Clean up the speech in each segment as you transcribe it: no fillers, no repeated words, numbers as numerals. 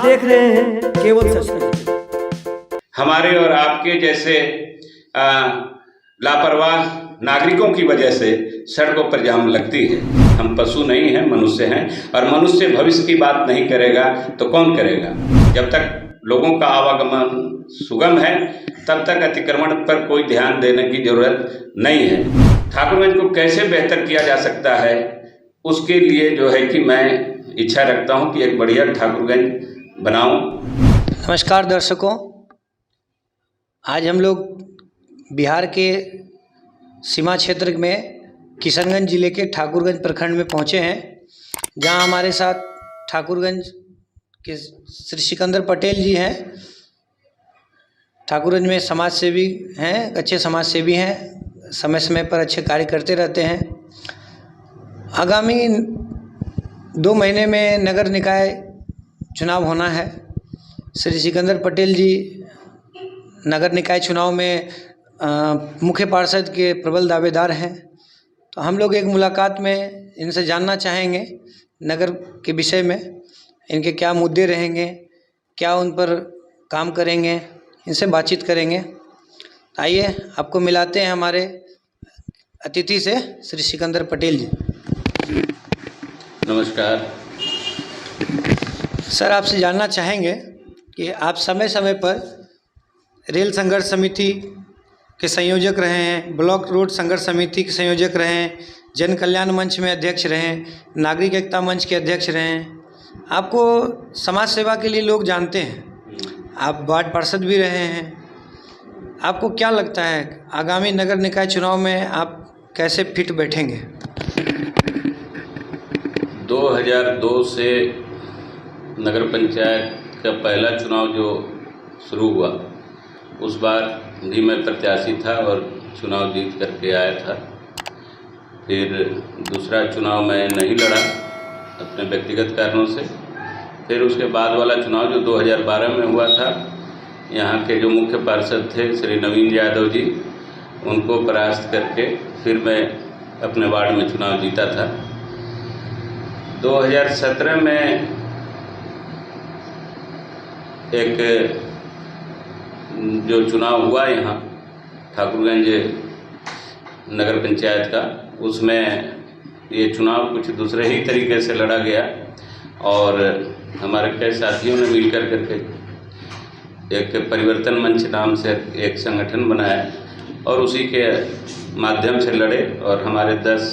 देख रहे हैं केवल सच तक। हमारे और आपके जैसे लापरवाह नागरिकों की वजह से सड़कों पर जाम लगती है। हम पशु नहीं हैं, मनुष्य हैं, और मनुष्य भविष्य की बात नहीं करेगा तो कौन करेगा। जब तक लोगों का आवागमन सुगम है तब तक अतिक्रमण पर कोई ध्यान देने की जरूरत नहीं है। ठाकुरगंज को कैसे बेहतर किया जा सकता है, उसके लिए जो है कि मैं इच्छा रखता हूं कि एक बढ़िया ठाकुरगंज बनाऊं। नमस्कार दर्शकों, आज हम लोग बिहार के सीमा क्षेत्र में किशनगंज जिले के ठाकुरगंज प्रखंड में पहुंचे हैं, जहां हमारे साथ ठाकुरगंज के श्री सिकंदर पटेल जी हैं। ठाकुरगंज में समाज सेवी हैं, अच्छे समाज सेवी हैं, समय समय पर अच्छे कार्य करते रहते हैं। आगामी 2 महीने में नगर निकाय चुनाव होना है। श्री सिकंदर पटेल जी नगर निकाय चुनाव में मुख्य पार्षद के प्रबल दावेदार हैं। तो हम लोग एक मुलाकात में इनसे जानना चाहेंगे नगर के विषय में, इनके क्या मुद्दे रहेंगे, क्या उन पर काम करेंगे, इनसे बातचीत करेंगे। आइए आपको मिलाते हैं हमारे अतिथि से, श्री सिकंदर पटेल जी। नमस्कार सर, आपसे जानना चाहेंगे कि आप समय समय पर रेल संघर्ष समिति के संयोजक रहे हैं, ब्लॉक रोड संघर्ष समिति के संयोजक रहे हैं, जन कल्याण मंच में अध्यक्ष रहे हैं, नागरिक एकता मंच के अध्यक्ष रहे हैं। आपको समाज सेवा के लिए लोग जानते हैं, आप वार्ड पार्षद भी रहे हैं। आपको क्या लगता है आगामी नगर निकाय चुनाव में आप कैसे फिट बैठेंगे? 2002 से नगर पंचायत का पहला चुनाव जो शुरू हुआ, उस बार भी मैं प्रत्याशी था और चुनाव जीत करके आया था। फिर दूसरा चुनाव मैं नहीं लड़ा अपने व्यक्तिगत कारणों से। फिर उसके बाद वाला चुनाव जो 2012 में हुआ था, यहाँ के जो मुख्य पार्षद थे श्री नवीन यादव जी, उनको परास्त करके फिर मैं अपने वार्ड में चुनाव जीता था। 2017 में एक जो चुनाव हुआ यहाँ ठाकुरगंज नगर पंचायत का, उसमें ये चुनाव कुछ दूसरे ही तरीके से लड़ा गया और हमारे कई साथियों ने मिलकर करके एक परिवर्तन मंच नाम से एक संगठन बनाया और उसी के माध्यम से लड़े और हमारे 10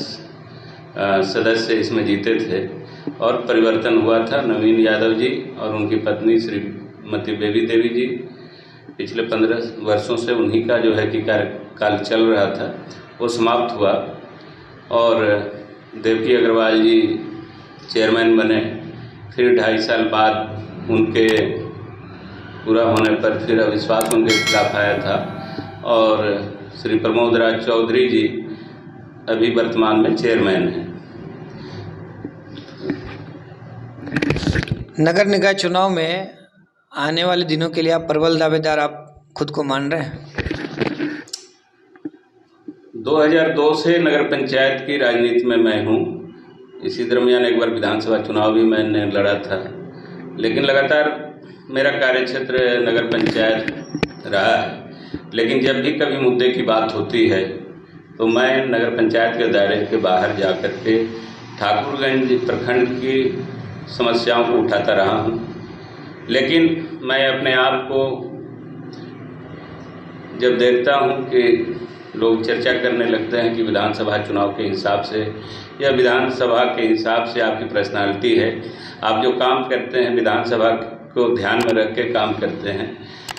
सदस्य इसमें जीते थे और परिवर्तन हुआ था। नवीन यादव जी और उनकी पत्नी श्रीमती बेबी देवी जी, पिछले 15 वर्षों से उन्हीं का जो है कि कार्यकाल चल रहा था, वो समाप्त हुआ और देवकी अग्रवाल जी चेयरमैन बने। फिर 2.5 साल बाद उनके पूरा होने पर फिर अविश्वास उनके खिलाफ आया था और श्री प्रमोद राज चौधरी जी अभी वर्तमान में चेयरमैन हैं। नगर निकाय चुनाव में आने वाले दिनों के लिए आप प्रबल दावेदार आप खुद को मान रहे हैं? 2002 से नगर पंचायत की राजनीति में मैं हूँ। इसी दरमियान एक बार विधानसभा चुनाव भी मैंने लड़ा था, लेकिन लगातार मेरा कार्यक्षेत्र नगर पंचायत रहा है। लेकिन जब भी कभी मुद्दे की बात होती है तो मैं नगर पंचायत के दायरे के बाहर जा कर के ठाकुरगंज प्रखंड की समस्याओं को उठाता रहा हूँ। लेकिन मैं अपने आप को जब देखता हूँ कि लोग चर्चा करने लगते हैं कि विधानसभा चुनाव के हिसाब से या विधानसभा के हिसाब से आपकी पर्सनालिटी है, आप जो काम करते हैं विधानसभा को ध्यान में रख के काम करते हैं।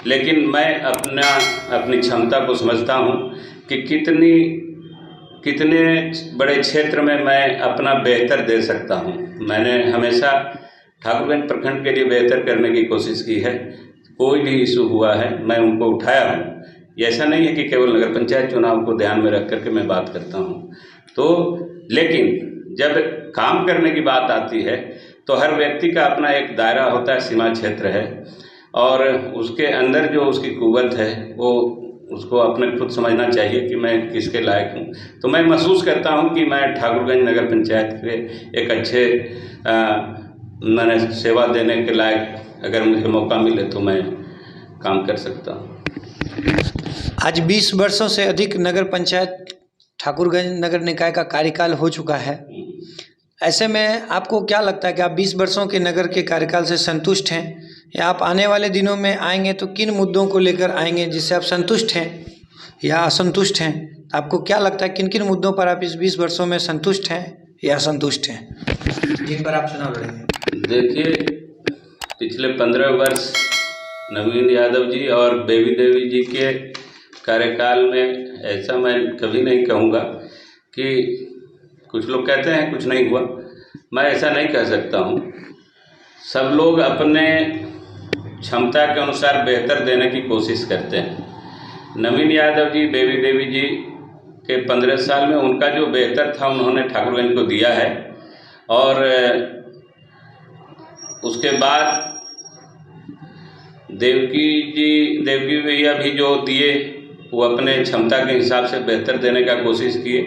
लेकिन मैं अपनी क्षमता को समझता हूँ कि कितने बड़े क्षेत्र में मैं अपना बेहतर दे सकता हूँ। मैंने हमेशा ठाकुरगंज प्रखंड के लिए बेहतर करने की कोशिश की है। कोई भी इशू हुआ है मैं उनको उठाया हूँ। ऐसा नहीं है कि केवल नगर पंचायत चुनाव को ध्यान में रख करके मैं बात करता हूँ। तो लेकिन जब काम करने की बात आती है तो हर व्यक्ति का अपना एक दायरा होता है, सीमा क्षेत्र है, और उसके अंदर जो उसकी कुव्वत है वो उसको अपने खुद समझना चाहिए कि मैं किसके लायक हूँ। तो मैं महसूस करता हूँ कि मैं ठाकुरगंज नगर पंचायत के एक अच्छे मैंने सेवा देने के लायक अगर मुझे मौका मिले तो मैं काम कर सकता हूँ। आज 20 वर्षों से अधिक नगर पंचायत ठाकुरगंज नगर निकाय का कार्यकाल हो चुका है। ऐसे में आपको क्या लगता है कि आप 20 वर्षों के नगर के कार्यकाल से संतुष्ट हैं, या आप आने वाले दिनों में आएंगे तो किन मुद्दों को लेकर आएंगे जिससे आप संतुष्ट हैं या असंतुष्ट हैं? आपको क्या लगता है किन किन मुद्दों पर आप इस 20 वर्षों में संतुष्ट हैं या असंतुष्ट हैं, जिन पर आप चुनाव लड़ेंगे? देखिए, पिछले 15 वर्ष नवीन यादव जी और बेबी देवी जी के कार्यकाल में ऐसा मैं कभी नहीं कहूँगा कि कुछ लोग कहते हैं कुछ नहीं हुआ, मैं ऐसा नहीं कह सकता हूँ। सब लोग अपने क्षमता के अनुसार बेहतर देने की कोशिश करते हैं। नवीन यादव जी, बेबी देवी जी के 15 साल में उनका जो बेहतर था उन्होंने ठाकुरगंज को दिया है, और उसके बाद देवकी भैया भी जो दिए वो अपने क्षमता के हिसाब से बेहतर देने का कोशिश किए।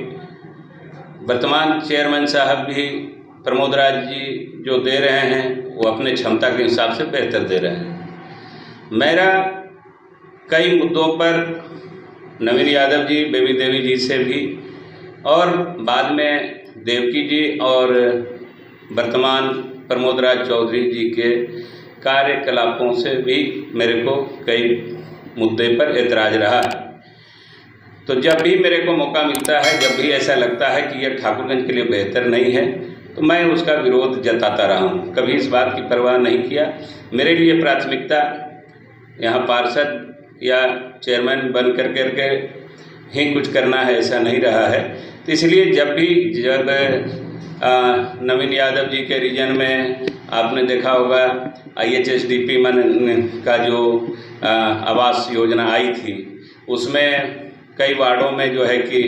वर्तमान चेयरमैन साहब भी प्रमोद राज जी जो दे रहे हैं वो अपने क्षमता के हिसाब से बेहतर दे रहे हैं। मेरा कई मुद्दों पर नवीन यादव जी, बेबी देवी जी से भी, और बाद में देवकी जी और वर्तमान प्रमोद राज चौधरी जी के कार्यकलापों से भी मेरे को कई मुद्दे पर एतराज़ रहा है। तो जब भी मेरे को मौका मिलता है, जब भी ऐसा लगता है कि यह ठाकुरगंज के लिए बेहतर नहीं है, तो मैं उसका विरोध जताता रहा हूँ। कभी इस बात की परवाह नहीं किया। मेरे लिए प्राथमिकता यहाँ पार्षद या चेयरमैन बन करके ही कुछ करना है, ऐसा नहीं रहा है। तो इसलिए जब नवीन यादव जी के रीजन में आपने देखा होगा IHSDP का जो आवास योजना आई थी, उसमें कई वार्डों में जो है कि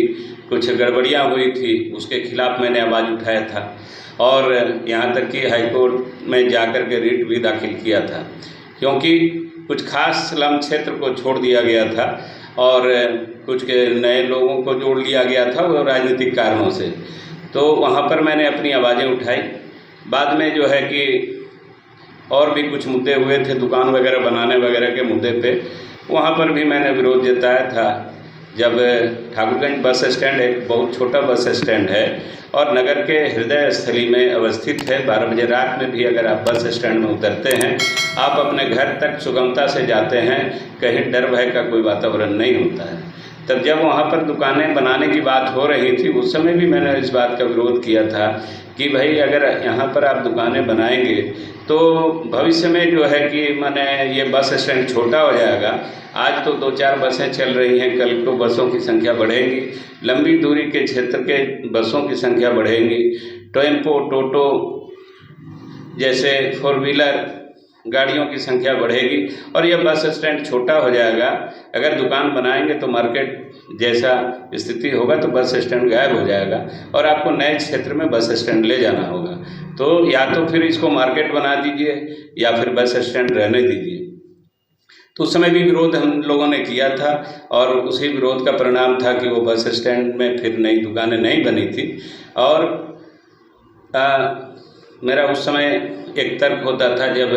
कुछ गड़बड़ियाँ हुई थी, उसके खिलाफ मैंने आवाज़ उठाया था, और यहाँ तक कि हाईकोर्ट में जाकर के रिट भी दाखिल किया था, क्योंकि कुछ खास स्लम क्षेत्र को छोड़ दिया गया था और कुछ के नए लोगों को जोड़ लिया गया था वो राजनीतिक कारणों से। तो वहाँ पर मैंने अपनी आवाज़ें उठाई। बाद में जो है कि और भी कुछ मुद्दे हुए थे, दुकान वगैरह बनाने वगैरह के मुद्दे पे, वहाँ पर भी मैंने विरोध जताया था। जब ठाकुरगंज बस स्टैंड एक बहुत छोटा बस स्टैंड है और नगर के हृदय स्थली में अवस्थित है। 12 बजे रात में भी अगर आप बस स्टैंड में उतरते हैं, आप अपने घर तक सुगमता से जाते हैं, कहीं डर भय का कोई वातावरण नहीं होता है। तब जब वहाँ पर दुकानें बनाने की बात हो रही थी, उस समय भी मैंने इस बात का विरोध किया था कि भाई अगर यहाँ पर आप दुकानें बनाएंगे तो भविष्य में जो है कि माने ये बस स्टैंड छोटा हो जाएगा। आज तो 2-4 बसें चल रही हैं, कल को बसों की संख्या बढ़ेगी, लंबी दूरी के क्षेत्र के बसों की संख्या बढ़ेगी, टेम्पो, टोटो जैसे 4 व्हीलर गाड़ियों की संख्या बढ़ेगी और यह बस स्टैंड छोटा हो जाएगा। अगर दुकान बनाएंगे तो मार्केट जैसा स्थिति होगा तो बस स्टैंड गायब हो जाएगा और आपको नए क्षेत्र में बस स्टैंड ले जाना होगा। तो या तो फिर इसको मार्केट बना दीजिए या फिर बस स्टैंड रहने दीजिए। तो उस समय भी विरोध हम लोगों ने किया था और उसी विरोध का परिणाम था कि वो बस स्टैंड में फिर नई दुकानें नहीं बनी थी। और मेरा उस समय एक तर्क होता था, जब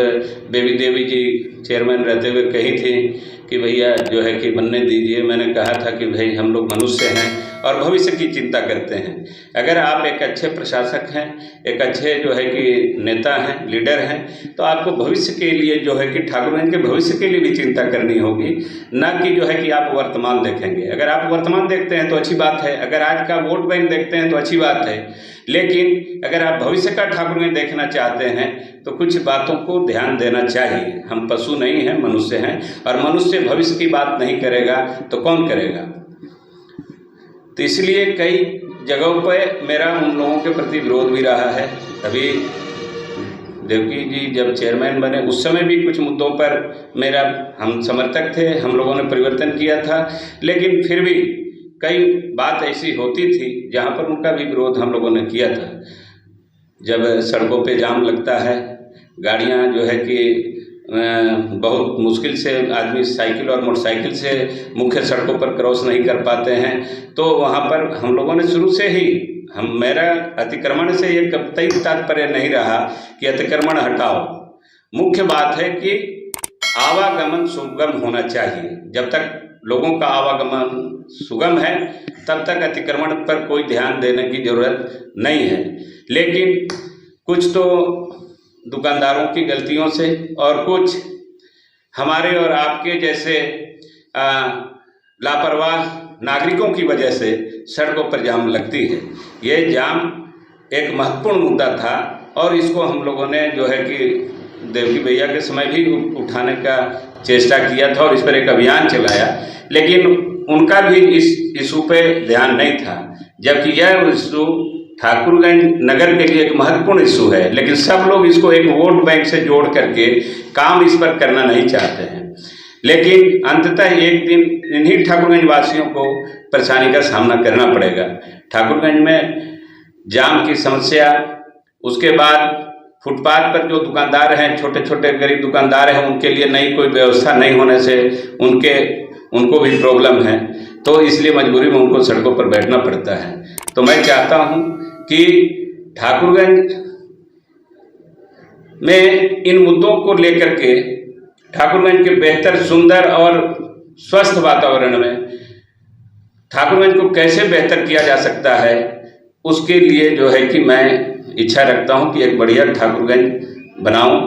बेबी देवी जी चेयरमैन रहते हुए कही थी कि भैया जो है कि बनने दीजिए। मैंने कहा था कि भाई हम लोग मनुष्य हैं और भविष्य की चिंता करते हैं। अगर आप एक अच्छे प्रशासक हैं, एक अच्छे जो है कि नेता हैं, लीडर हैं, तो आपको भविष्य के लिए जो है कि ठाकुरगंज के भविष्य के लिए भी चिंता करनी होगी, ना कि जो है कि आप वर्तमान देखेंगे। अगर आप वर्तमान देखते हैं तो अच्छी बात है, अगर आज का वोट बैंक देखते हैं तो अच्छी बात है, लेकिन अगर आप भविष्य का ठाकुरगंज देखना चाहते हैं तो कुछ बातों को ध्यान देना चाहिए। हम पशु नहीं हैं, मनुष्य हैं, और मनुष्य भविष्य की बात नहीं करेगा तो कौन करेगा। तो इसलिए कई जगहों पर मेरा उन लोगों के प्रति विरोध भी रहा है। अभी देवकी जी जब चेयरमैन बने उस समय भी कुछ मुद्दों पर हम समर्थक थे, हम लोगों ने परिवर्तन किया था, लेकिन फिर भी कई बात ऐसी होती थी जहाँ पर उनका भी विरोध हम लोगों ने किया था। जब सड़कों पे जाम लगता है, गाड़ियाँ जो है कि बहुत मुश्किल से आदमी साइकिल और मोटरसाइकिल से मुख्य सड़कों पर क्रॉस नहीं कर पाते हैं, तो वहाँ पर हम लोगों ने शुरू से ही मेरा अतिक्रमण से ये कतई तात्पर्य नहीं रहा कि अतिक्रमण हटाओ। मुख्य बात है कि आवागमन सुगम होना चाहिए। जब तक लोगों का आवागमन सुगम है तब तक अतिक्रमण पर कोई ध्यान देने की जरूरत नहीं है। लेकिन कुछ तो दुकानदारों की गलतियों से और कुछ हमारे और आपके जैसे लापरवाह नागरिकों की वजह से सड़कों पर जाम लगती है। ये जाम एक महत्वपूर्ण मुद्दा था और इसको हम लोगों ने जो है कि देवकी भैया के समय भी उठाने का चेष्टा किया था और इस पर एक अभियान चलाया, लेकिन उनका भी इस इशू पे ध्यान नहीं था। जबकि यह इशू ठाकुरगंज नगर के लिए एक महत्वपूर्ण इशू है, लेकिन सब लोग इसको एक वोट बैंक से जोड़ करके काम इस पर करना नहीं चाहते हैं। लेकिन अंततः एक दिन इन्हीं ठाकुरगंज वासियों को परेशानी का सामना करना पड़ेगा। ठाकुरगंज में जाम की समस्या, उसके बाद फुटपाथ पर जो दुकानदार हैं, छोटे छोटे गरीब दुकानदार हैं, उनके लिए नई कोई व्यवस्था नहीं होने से उनको भी प्रॉब्लम है, तो इसलिए मजबूरी में उनको सड़कों पर बैठना पड़ता है। तो मैं चाहता हूं कि ठाकुरगंज में इन मुद्दों को लेकर के ठाकुरगंज के बेहतर, सुंदर और स्वस्थ वातावरण में ठाकुरगंज को कैसे बेहतर किया जा सकता है, उसके लिए जो है कि मैं इच्छा रखता हूं कि एक बढ़िया ठाकुरगंज बनाऊं।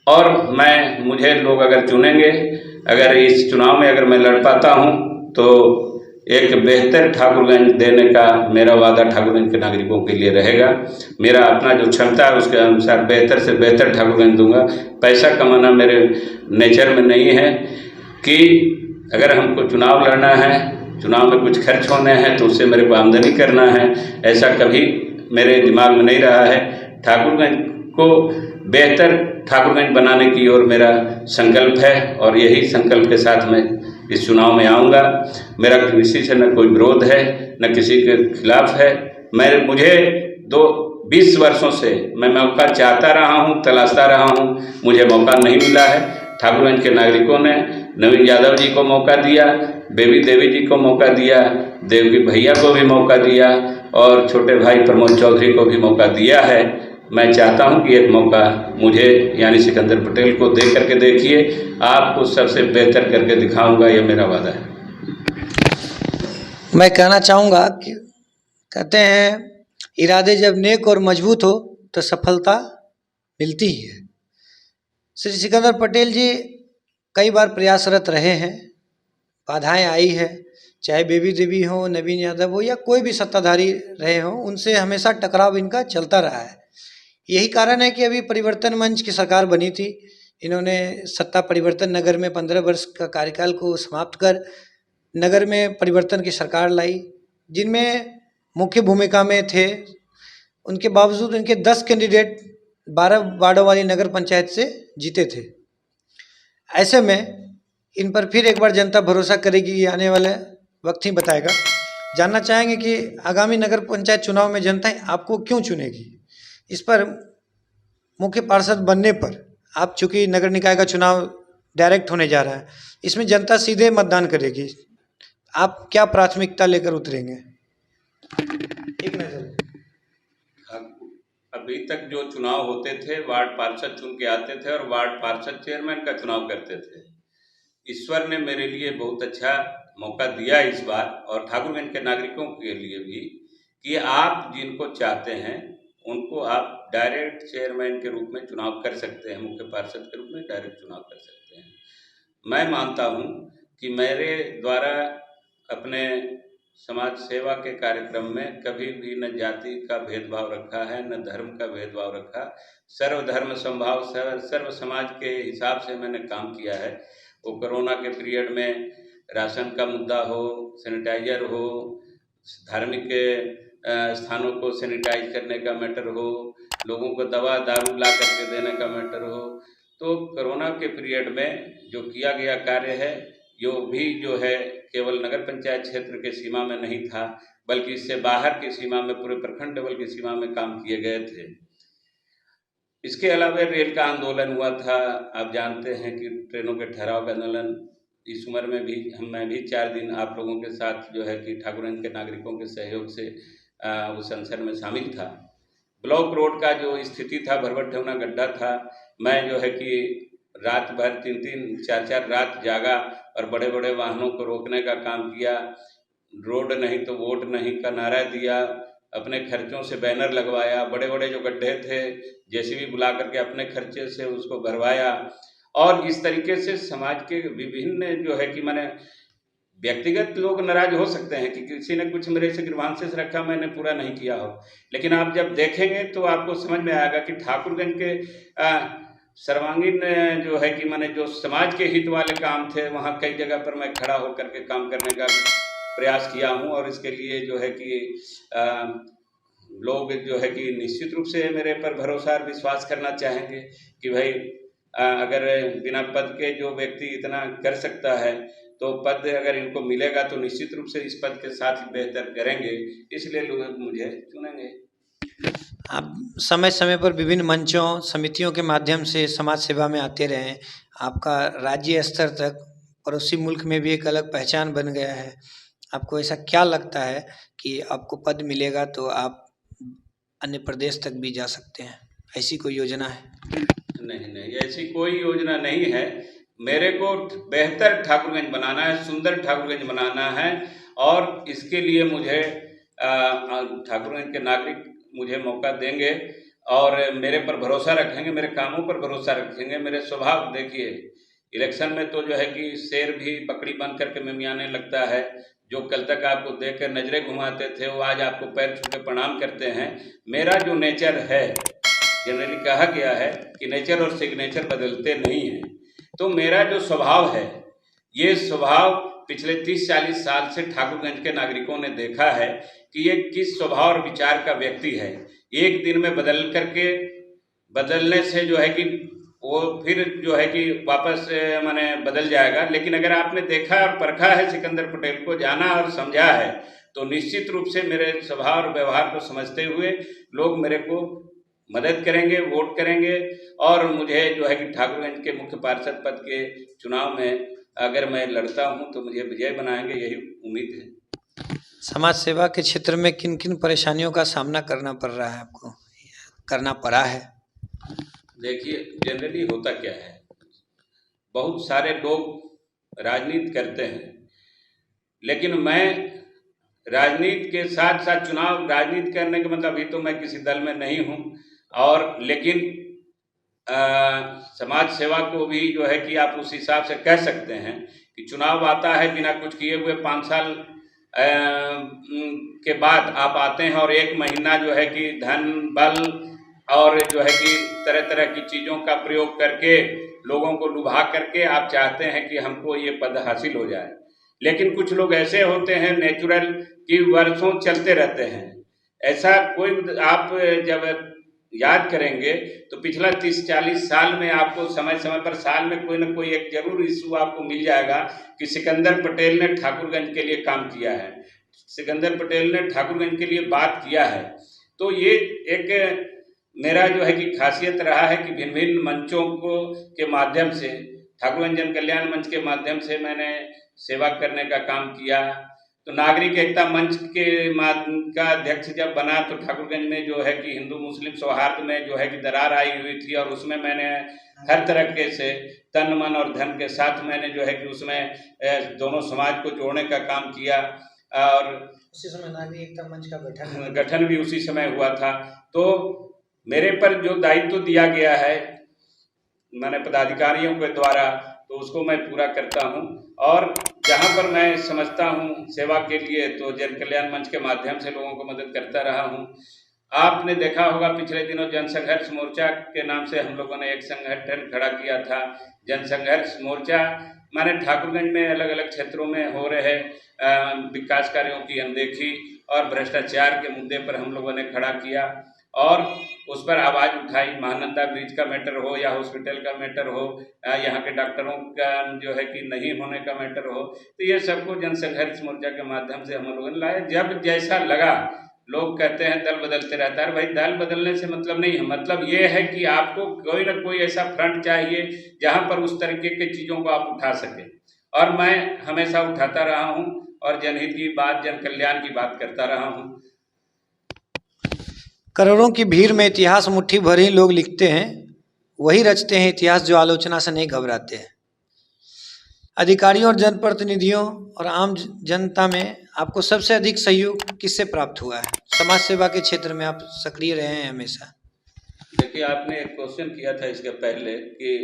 और मुझे लोग अगर चुनेंगे, अगर इस चुनाव में अगर मैं लड़ पाता हूं, तो एक बेहतर ठाकुरगंज देने का मेरा वादा ठाकुरगंज के नागरिकों के लिए रहेगा। मेरा अपना जो क्षमता है उसके अनुसार बेहतर से बेहतर ठाकुरगंज दूंगा। पैसा कमाना मेरे नेचर में नहीं है कि अगर हमको चुनाव लड़ना है, चुनाव में कुछ खर्च होने हैं तो उससे मेरे को आमदनी करना है, ऐसा कभी मेरे दिमाग में नहीं रहा है। ठाकुरगंज को बेहतर ठाकुरगंज बनाने की ओर मेरा संकल्प है और यही संकल्प के साथ मैं इस चुनाव में आऊँगा। मेरा किसी से न कोई विरोध है, न किसी के खिलाफ है। मुझे 20 वर्षों से मैं मौका चाहता रहा हूँ, तलाशता रहा हूँ, मुझे मौका नहीं मिला है। ठाकुरगंज के नागरिकों ने नवीन यादव जी को मौका दिया, बेबी देवी जी को मौका दिया, देवकी भैया को भी मौका दिया और छोटे भाई प्रमोद चौधरी को भी मौका दिया है। मैं चाहता हूं कि एक मौका मुझे यानी सिकंदर पटेल को दे करके देखिए, आपको सबसे बेहतर करके दिखाऊंगा, यह मेरा वादा है। मैं कहना चाहूँगा कि कहते हैं इरादे जब नेक और मजबूत हो तो सफलता मिलती ही है। श्री सिकंदर पटेल जी कई बार प्रयासरत रहे हैं, बाधाएं आई है, चाहे बेबी देवी हो, नवीन यादव हो या कोई भी सत्ताधारी रहे हो, उनसे हमेशा टकराव इनका चलता रहा है। यही कारण है कि अभी परिवर्तन मंच की सरकार बनी थी, इन्होंने सत्ता परिवर्तन नगर में 15 वर्ष का कार्यकाल को समाप्त कर नगर में परिवर्तन की सरकार लाई, जिनमें मुख्य भूमिका में थे। उनके बावजूद इनके 10 कैंडिडेट 12 वार्डों वाली नगर पंचायत से जीते थे। ऐसे में इन पर फिर एक बार जनता भरोसा करेगी, ये आने वाला वक्त ही बताएगा। जानना चाहेंगे कि आगामी नगर पंचायत चुनाव में जनता आपको क्यों चुनेगी। इस पर मुख्य पार्षद बनने पर, आप चूँकि नगर निकाय का चुनाव डायरेक्ट होने जा रहा है, इसमें जनता सीधे मतदान करेगी, आप क्या प्राथमिकता लेकर उतरेंगे? एक नजर अभी तक जो चुनाव होते थे, वार्ड पार्षद चुन के आते थे और वार्ड पार्षद चेयरमैन का चुनाव करते थे। ईश्वर ने मेरे लिए बहुत अच्छा मौका दिया इस बार, और ठाकुरगंज के नागरिकों के लिए भी, कि आप जिनको चाहते हैं उनको आप डायरेक्ट चेयरमैन के रूप में चुनाव कर सकते हैं, मुख्य पार्षद के रूप में डायरेक्ट चुनाव कर सकते हैं। मैं मानता हूं कि मेरे द्वारा अपने समाज सेवा के कार्यक्रम में कभी भी न जाति का भेदभाव रखा है, न धर्म का भेदभाव रखा। सर्वधर्म समभाव, सर्व समाज के हिसाब से मैंने काम किया है। वो कोरोना के पीरियड में राशन का मुद्दा हो, सैनिटाइजर हो, धार्मिक स्थानों को सैनिटाइज करने का मैटर हो, लोगों को दवा दारू ला करके देने का मैटर हो, तो कोरोना के पीरियड में जो किया गया कार्य है, जो है केवल नगर पंचायत क्षेत्र के सीमा में नहीं था, बल्कि इससे बाहर की सीमा में, पूरे प्रखंड लेवल की सीमा में काम किए गए थे। इसके अलावा रेल का आंदोलन हुआ था, आप जानते हैं कि ट्रेनों के ठहराव का आंदोलन। इस उम्र में भी मैं भी 4 दिन आप लोगों के साथ जो है कि ठाकुरगंज के नागरिकों के सहयोग से उस अनशन में शामिल था। ब्लॉक रोड का जो स्थिति था, भरभट ढौना गड्ढा था, मैं जो है कि रात भर 3-3 4-4 रात जागा और बड़े बड़े वाहनों को रोकने का काम किया। रोड नहीं तो वोट नहीं का नारा दिया, अपने खर्चों से बैनर लगवाया, बड़े बड़े जो गड्ढे थे जेसीबी बुला करके अपने खर्चे से उसको भरवाया। और इस तरीके से समाज के विभिन्न जो है कि मैंने व्यक्तिगत लोग नाराज हो सकते हैं कि किसी ने कुछ मेरे से ग्रीवांसेस रखा, मैंने पूरा नहीं किया हो, लेकिन आप जब देखेंगे तो आपको समझ में आएगा कि ठाकुरगंज के सर्वांगीण जो है कि मैंने जो समाज के हित वाले काम थे, वहाँ कई जगह पर मैं खड़ा होकर के काम करने का प्रयास किया हूँ। और इसके लिए जो है कि लोग जो है कि निश्चित रूप से मेरे पर भरोसा और विश्वास करना चाहेंगे कि भाई अगर बिना पद के जो व्यक्ति इतना कर सकता है, तो पद अगर इनको मिलेगा तो निश्चित रूप से इस पद के साथ ही बेहतर करेंगे, इसलिए लोग मुझे चुनेंगे। आप समय समय पर विभिन्न मंचों, समितियों के माध्यम से समाज सेवा में आते रहे हैं। आपका राज्य स्तर तक पड़ोसी मुल्क में भी एक अलग पहचान बन गया है। आपको ऐसा क्या लगता है कि आपको पद मिलेगा तो आप अन्य प्रदेश तक भी जा सकते हैं? ऐसी कोई योजना है? नहीं, ऐसी कोई योजना नहीं है। मेरे को बेहतर ठाकुरगंज बनाना है, सुंदर ठाकुरगंज बनाना है, और इसके लिए मुझे ठाकुरगंज के नागरिक मुझे मौका देंगे और मेरे पर भरोसा रखेंगे, मेरे कामों पर भरोसा रखेंगे। मेरे स्वभाव देखिए, इलेक्शन में तो जो है कि शेर भी पकड़ी बंद करके मिमियाने लगता है। जो कल तक आपको देखकर नजरें घुमाते थे, वो आज आपको पैर छू के प्रणाम करते हैं। मेरा जो नेचर है, जनरली कहा गया है कि नेचर और सिग्नेचर बदलते नहीं हैं, तो मेरा जो स्वभाव है, ये स्वभाव पिछले 30-40 साल से ठाकुरगंज के नागरिकों ने देखा है कि ये किस स्वभाव और विचार का व्यक्ति है। एक दिन में बदलने से जो है कि वो फिर जो है कि वापस माने बदल जाएगा। लेकिन अगर आपने देखा और परखा है सिकंदर पटेल को, जाना और समझा है, तो निश्चित रूप से मेरे स्वभाव और व्यवहार को समझते हुए लोग मेरे को मदद करेंगे, वोट करेंगे, और मुझे जो है कि ठाकुरगंज के मुख्य पार्षद पद के चुनाव में अगर मैं लड़ता हूं तो मुझे विजय बनाएंगे, यही उम्मीद है। समाज सेवा के क्षेत्र में किन किन परेशानियों का सामना करना पड़ रहा है, आपको करना पड़ा है? देखिए, जनरली होता क्या है, बहुत सारे लोग राजनीति करते हैं, लेकिन मैं राजनीति के साथ साथ चुनाव राजनीति करने के मतलब अभी तो मैं किसी दल में नहीं हूं, और लेकिन समाज सेवा को भी जो है कि आप उस हिसाब से कह सकते हैं कि चुनाव आता है, बिना कुछ किए हुए 5 साल के बाद आप आते हैं और 1 महीना जो है कि धन बल और जो है कि तरह तरह की चीज़ों का प्रयोग करके लोगों को लुभा करके आप चाहते हैं कि हमको ये पद हासिल हो जाए। लेकिन कुछ लोग ऐसे होते हैं नेचुरल कि वर्षों चलते रहते हैं। ऐसा कोई आप जब याद करेंगे तो पिछला 30-40 साल में आपको समय समय पर साल में कोई ना कोई एक जरूर इशू आपको मिल जाएगा कि सिकंदर पटेल ने ठाकुरगंज के लिए काम किया है, सिकंदर पटेल ने ठाकुरगंज के लिए बात किया है। तो ये एक मेरा जो है कि खासियत रहा है कि भिन्न भिन्न मंचों के माध्यम से, ठाकुरगंज जन कल्याण मंच के माध्यम से मैंने सेवा करने का काम किया। तो नागरिक एकता मंच का अध्यक्ष जब बना तो ठाकुरगंज में जो है कि हिंदू मुस्लिम सौहार्द में जो है कि दरार आई हुई थी, और उसमें मैंने हर तरह से तन मन और धन के साथ मैंने जो है कि उसमें दोनों समाज को जोड़ने का काम किया। और उसी समय नागरिक एकता मंच का गठन भी उसी समय हुआ था। तो मेरे पर जो दायित्व दिया गया है मैंने पदाधिकारियों के द्वारा, तो उसको मैं पूरा करता हूं, और जहां पर मैं समझता हूं सेवा के लिए तो जन कल्याण मंच के माध्यम से लोगों को मदद करता रहा हूं। आपने देखा होगा पिछले दिनों जनसंघर्ष मोर्चा के नाम से हम लोगों ने एक संगठन खड़ा किया था, जनसंघर्ष मोर्चा। मैंने ठाकुरगंज में अलग अलग क्षेत्रों में हो रहे विकास कार्यों की अनदेखी और भ्रष्टाचार के मुद्दे पर हम लोगों ने खड़ा किया और उस पर आवाज़ उठाई। महानंदा ब्रिज का मैटर हो या हॉस्पिटल का मैटर हो, यहाँ के डॉक्टरों का जो है कि नहीं होने का मैटर हो, तो ये सबको जनसंघर्ष मोर्चा के माध्यम से हम लोगों ने लाया। जब जैसा लगा, लोग कहते हैं दल बदलते रहता है, भाई दल बदलने से मतलब नहीं है, मतलब ये है कि आपको कोई ना कोई ऐसा फ्रंट चाहिए जहाँ पर उस तरीके की चीज़ों को आप उठा सकें, और मैं हमेशा उठाता रहा हूँ और जनहित की बात, जन कल्याण की बात करता रहा हूँ। करोड़ों की भीड़ में इतिहास मुट्ठी भर ही लोग लिखते हैं, वही रचते हैं इतिहास जो आलोचना से नहीं घबराते हैं। अधिकारियों और जनप्रतिनिधियों और आम जनता में आपको सबसे अधिक सहयोग किससे प्राप्त हुआ है? समाज सेवा के क्षेत्र में आप सक्रिय रहे हैं हमेशा। देखिए, आपने एक क्वेश्चन किया था इसके पहले कि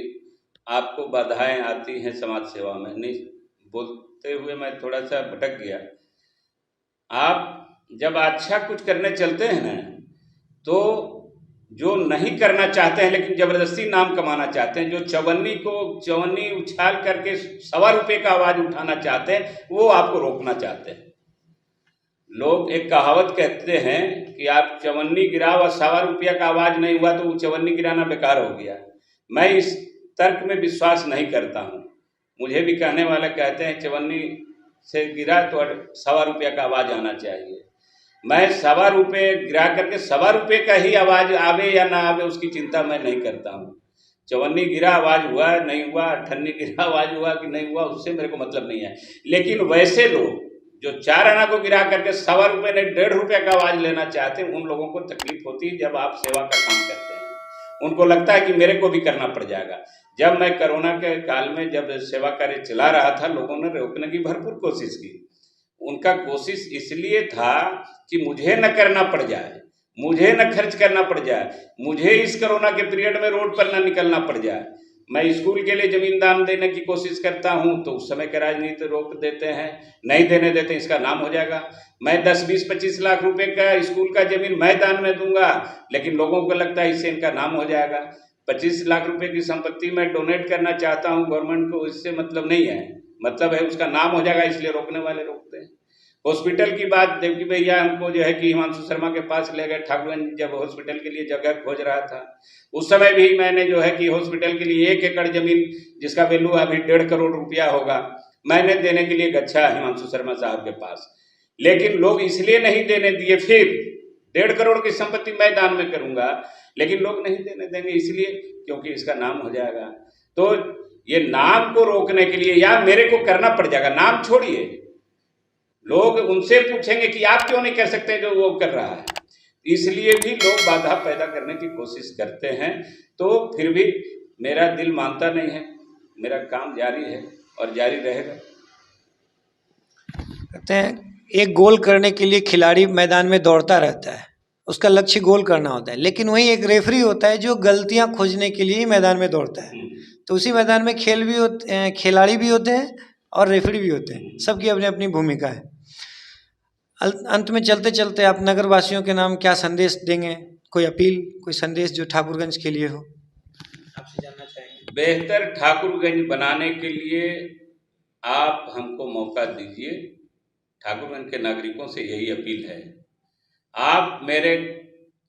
आपको बाधाएं आती हैं समाज सेवा में, नहीं बोलते हुए मैं थोड़ा सा भटक गया। आप जब अच्छा कुछ करने चलते हैं ना, तो जो नहीं करना चाहते हैं लेकिन ज़बरदस्ती नाम कमाना चाहते हैं, जो चवन्नी उछाल करके ₹1.25 का आवाज़ उठाना चाहते हैं, वो आपको रोकना चाहते हैं। लोग एक कहावत कहते हैं कि आप चवन्नी गिराओ और ₹1.25 का आवाज़ नहीं हुआ तो वो चवन्नी गिराना बेकार हो गया। मैं इस तर्क में विश्वास नहीं करता हूँ। मुझे भी कहने वाले कहते हैं चवन्नी से गिरा तो ₹1.25 का आवाज़ आना चाहिए। मैं ₹1.25 गिरा करके ₹1.25 का ही आवाज़ आवे या ना आवे उसकी चिंता मैं नहीं करता हूँ। चवन्नी गिरा आवाज़ हुआ नहीं हुआ, अठन्नी गिरा आवाज़ हुआ कि नहीं हुआ, उससे मेरे को मतलब नहीं है। लेकिन वैसे लोग जो 4 आना को गिरा करके ₹1.25 नहीं ₹1.5 का आवाज़ लेना चाहते हैं, उन लोगों को तकलीफ होती है जब आप सेवा का काम करते हैं। उनको लगता है कि मेरे को भी करना पड़ जाएगा। जब मैं कोरोना के काल में जब सेवा कार्य चला रहा था, लोगों ने रोकने की भरपूर कोशिश की। उनका कोशिश इसलिए था कि मुझे न करना पड़ जाए, मुझे न खर्च करना पड़ जाए, मुझे इस कोरोना के पीरियड में रोड पर न निकलना पड़ जाए। मैं स्कूल के लिए ज़मीन दान देने की कोशिश करता हूं तो उस समय के राजनीति रोक देते हैं, नहीं देने देते, इसका नाम हो जाएगा। मैं 10, 20, 25 लाख रुपए का स्कूल का ज़मीन मैं दान में दूंगा, लेकिन लोगों को लगता है इससे इनका नाम हो जाएगा। 25 लाख रुपए की संपत्ति मैं डोनेट करना चाहता हूं गवर्नमेंट को, इससे मतलब नहीं है, मतलब है उसका नाम हो जाएगा, इसलिए रोकने वाले रोकते हैं। हॉस्पिटल की बात देवकी भैया हमको जो है कि हिमांशु शर्मा के पास ले गए ठाकुरगंज, जब हॉस्पिटल के लिए जगह खोज रहा था उस समय भी मैंने जो है कि हॉस्पिटल के लिए 1 एकड़ जमीन जिसका वैल्यू अभी 1.5 करोड़ रुपया होगा, मैंने देने के लिए गच्छा हिमांशु शर्मा साहब के पास। लेकिन लोग इसलिए नहीं देने दिए, फिर 1.5 करोड़ की संपत्ति मैं दान में करूंगा, लेकिन लोग नहीं देने देंगे इसलिए क्योंकि इसका नाम हो जाएगा। तो ये नाम को रोकने के लिए या मेरे को करना पड़ जाएगा, नाम छोड़िए, लोग उनसे पूछेंगे कि आप क्यों नहीं कर सकते जो वो कर रहा है, इसलिए भी लोग बाधा पैदा करने की कोशिश करते हैं। तो फिर भी मेरा दिल मानता नहीं है, मेरा काम जारी है और जारी रहेगा। कहते हैं एक गोल करने के लिए खिलाड़ी मैदान में दौड़ता रहता है, उसका लक्ष्य गोल करना होता है, लेकिन वहीं एक रेफरी होता है जो गलतियां खोजने के लिए मैदान में दौड़ता है। तो उसी मैदान में खिलाड़ी भी होते हैं और रेफरी भी होते हैं, सबकी अपनी अपनी भूमिका है। अंत में चलते चलते आप नगर वासियों के नाम क्या संदेश देंगे? कोई अपील, कोई संदेश जो ठाकुरगंज के लिए हो, आपसे जानना चाहेंगे। बेहतर ठाकुरगंज बनाने के लिए आप हमको मौका दीजिए। ठाकुरगंज के नागरिकों से यही अपील है। आप मेरे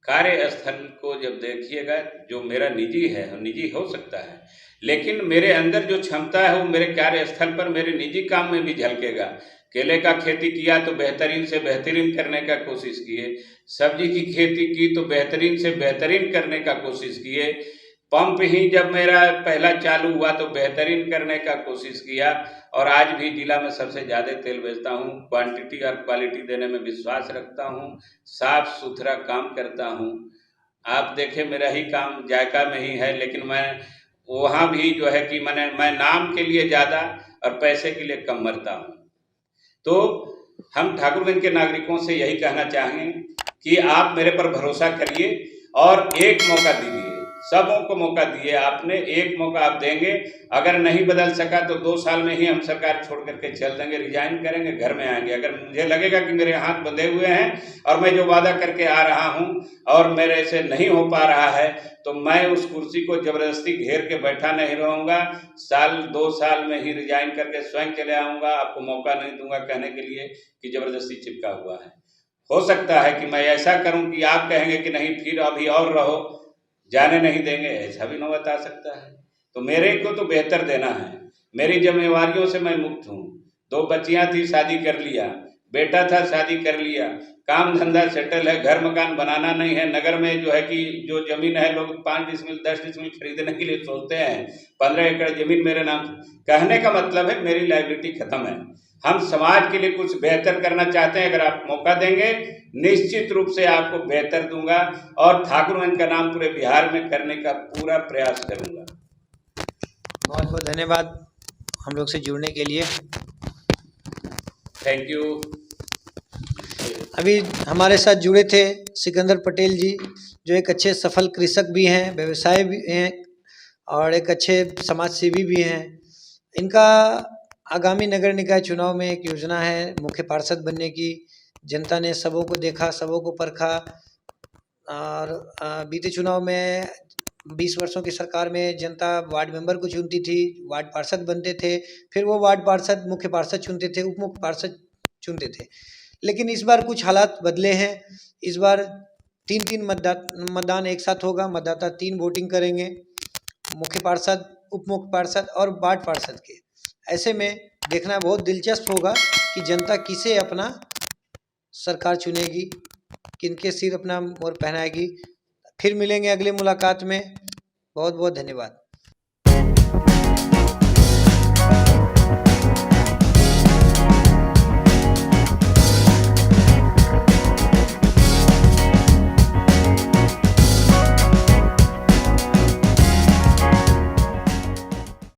कार्यस्थल को जब देखिएगा, जो मेरा निजी है, निजी हो सकता है, लेकिन मेरे अंदर जो क्षमता है वो मेरे कार्यस्थल पर मेरे निजी काम में भी झलकेगा। केले का खेती किया तो बेहतरीन से बेहतरीन करने का कोशिश किए, सब्जी की खेती की तो बेहतरीन से बेहतरीन करने का कोशिश किए, पंप ही जब मेरा पहला चालू हुआ तो बेहतरीन करने का कोशिश किया, और आज भी जिला में सबसे ज़्यादा तेल बेचता हूँ। क्वांटिटी और क्वालिटी देने में विश्वास रखता हूँ, साफ सुथरा काम करता हूँ। आप देखें मेरा ही काम जायका में ही है, लेकिन मैं वहाँ भी जो है कि मैं नाम के लिए ज़्यादा और पैसे के लिए कम मरता हूँ। तो हम ठाकुरगंज के नागरिकों से यही कहना चाहेंगे कि आप मेरे पर भरोसा करिए और एक मौका दीजिए, सबों को मौका दिए आपने, एक मौका आप देंगे। अगर नहीं बदल सका तो 2 साल में ही हम सरकार छोड़ करके चल देंगे, रिजाइन करेंगे, घर में आएंगे। अगर मुझे लगेगा कि मेरे हाथ बंधे हुए हैं और मैं जो वादा करके आ रहा हूं और मेरे से नहीं हो पा रहा है, तो मैं उस कुर्सी को जबरदस्ती घेर के बैठा नहीं रहूँगा। 1-2 साल में ही रिजाइन करके स्वयं चले आऊँगा। आपको मौका नहीं दूंगा कहने के लिए कि जबरदस्ती चिपका हुआ है। हो सकता है कि मैं ऐसा करूं कि आप कहेंगे कि नहीं फिर अभी और रहो, जाने नहीं देंगे, ऐसा भी नौबत आ सकता है। तो मेरे को तो बेहतर देना है, मेरी जिम्मेवारियों से मैं मुक्त हूँ। 2 बच्चियाँ थी, शादी कर लिया, बेटा था, शादी कर लिया, काम धंधा सेटल है, घर मकान बनाना नहीं है। नगर में जो है कि जो जमीन है लोग 5 डिसमिल 10 डिसमिल खरीदने के लिए सोचते हैं, 15 एकड़ जमीन मेरे नाम। कहने का मतलब है मेरी लायबिलिटी खत्म है, हम समाज के लिए कुछ बेहतर करना चाहते हैं। अगर आप मौका देंगे निश्चित रूप से आपको बेहतर दूंगा और ठाकुरगंज का नाम पूरे बिहार में करने का पूरा प्रयास करूंगा। बहुत बहुत धन्यवाद हम लोग से जुड़ने के लिए। Thank you. अभी हमारे साथ जुड़े थे सिकंदर पटेल जी, जो एक अच्छे सफल कृषक भी हैं, व्यवसाय भी हैं और एक अच्छे समाज सेवी भी हैं। इनका आगामी नगर निकाय चुनाव में एक योजना है मुख्य पार्षद बनने की। जनता ने सबों को देखा, सबों को परखा और बीते चुनाव में 20 वर्षों की सरकार में जनता वार्ड मेंबर को चुनती थी, वार्ड पार्षद बनते थे, फिर वो वार्ड पार्षद मुख्य पार्षद चुनते थे, उप मुख्य पार्षद चुनते थे। लेकिन इस बार कुछ हालात बदले हैं। इस बार 3-3 मतदान एक साथ होगा। मतदाता 3 वोटिंग करेंगे, मुख्य पार्षद, उप मुख्य पार्षद और वार्ड पार्षद के। ऐसे में देखना बहुत दिलचस्प होगा कि जनता किसे अपना सरकार चुनेगी, किनके सिर अपना मोहर पहनाएगी। फिर मिलेंगे अगले मुलाकात में। बहुत बहुत धन्यवाद।